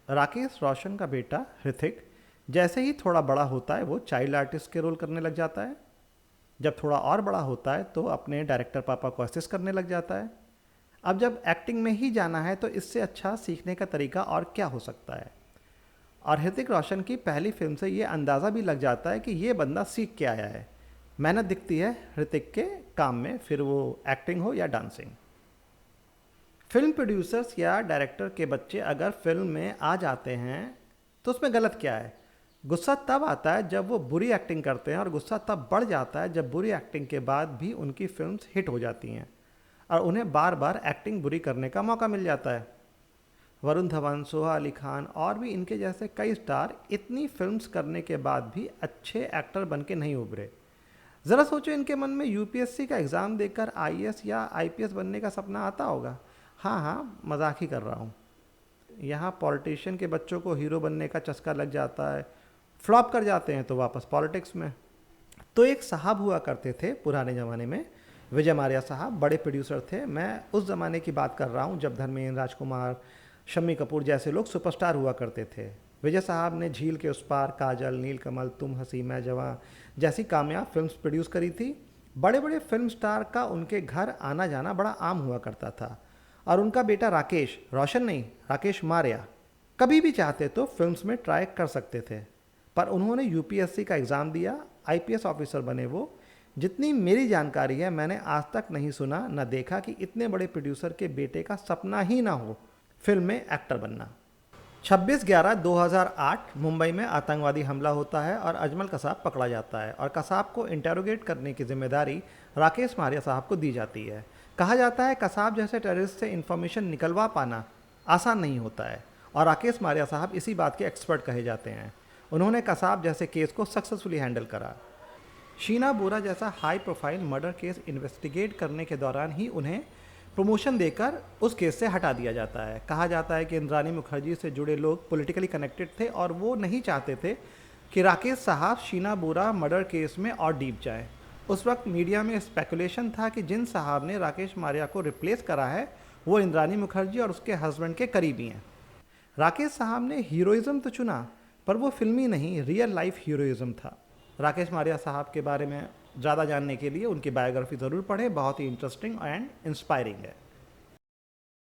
राकेश रोशन का बेटा ऋतिक जैसे ही थोड़ा बड़ा होता है वो चाइल्ड आर्टिस्ट के रोल करने लग जाता है। जब थोड़ा और बड़ा होता है तो अपने डायरेक्टर पापा को असिस्ट करने लग जाता है। अब जब एक्टिंग में ही जाना है तो इससे अच्छा सीखने का तरीका और क्या हो सकता है। और ऋतिक रोशन की पहली फिल्म से ये अंदाज़ा भी लग जाता है कि ये बंदा सीख के आया है। मेहनत दिखती है ऋतिक के काम में, फिर वो एक्टिंग हो या डांसिंग। फिल्म प्रोड्यूसर्स या डायरेक्टर के बच्चे अगर फिल्म में आ जाते हैं तो उसमें गलत क्या है। गुस्सा तब आता है जब वो बुरी एक्टिंग करते हैं और गुस्सा तब बढ़ जाता है जब बुरी एक्टिंग के बाद भी उनकी फिल्म्स हिट हो जाती हैं और उन्हें बार बार एक्टिंग बुरी करने का मौका मिल जाता है। वरुण धवन, सोहा अली खान और भी इनके जैसे कई स्टार इतनी फिल्म्स करने के बाद भी अच्छे एक्टर बन के नहीं उभरे। ज़रा सोचो, इनके मन में यूपीएससी का एग्ज़ाम देकर आईएएस या आईपीएस बनने का सपना आता होगा। हाँ हाँ, मजाक ही कर रहा हूँ। यहाँ पॉलिटिशियन के बच्चों को हीरो बनने का चस्का लग जाता है, फ्लॉप कर जाते हैं तो वापस पॉलिटिक्स में। तो एक साहब हुआ करते थे पुराने ज़माने में, विजय माल्या साहब, बड़े प्रोड्यूसर थे। मैं उस ज़माने की बात कर रहा हूँ जब धर्मेंद्र, राजकुमार, शम्मी कपूर जैसे लोग सुपरस्टार हुआ करते थे। विजय साहब ने झील के उस पार, काजल, नीलकमल, तुम हंसी मैं जवां जैसी कामयाब फिल्म्स प्रोड्यूस करी थी। बड़े बड़े फिल्म स्टार का उनके घर आना जाना बड़ा आम हुआ करता था। और उनका बेटा राकेश रोशन नहीं, राकेश मारिया, कभी भी चाहते तो फिल्म्स में ट्राई कर सकते थे। पर उन्होंने यूपीएससी का एग्ज़ाम दिया, आईपीएस ऑफिसर बने वो। जितनी मेरी जानकारी है, मैंने आज तक नहीं सुना न देखा कि इतने बड़े प्रोड्यूसर के बेटे का सपना ही ना हो फिल्म में एक्टर बनना। 26/11/2008 मुंबई में आतंकवादी हमला होता है और अजमल कसाब पकड़ा जाता है और कसाब को इंटेरोगेट करने की जिम्मेदारी राकेश मारिया साहब को दी जाती है। कहा जाता है कसाब जैसे टेररिस्ट से इन्फॉर्मेशन निकलवा पाना आसान नहीं होता है और राकेश मारिया साहब इसी बात के एक्सपर्ट कहे जाते हैं। उन्होंने कसाब जैसे केस को सक्सेसफुली हैंडल करा। शीना बोरा जैसा high profile murder case investigate करने के दौरान ही उन्हें प्रमोशन देकर उस केस से हटा दिया जाता है। कहा जाता है कि इंद्रानी मुखर्जी से जुड़े लोग पॉलिटिकली कनेक्टेड थे और वो नहीं चाहते थे कि राकेश साहब शीना बोरा मर्डर केस में और डीप जाएं। उस वक्त मीडिया में स्पेकुलेशन था कि जिन साहब ने राकेश मारिया को रिप्लेस करा है वो इंद्रानी मुखर्जी और उसके हस्बैंड के करीबी हैं। राकेश साहब ने हीरोइज़्म तो चुना, पर वो फिल्मी नहीं, रियल लाइफ हीरोइज़्म था। राकेश मारिया साहब के बारे में ज़्यादा जानने के लिए उनकी बायोग्राफी ज़रूर पढ़ें, बहुत ही इंटरेस्टिंग एंड इंस्पायरिंग है।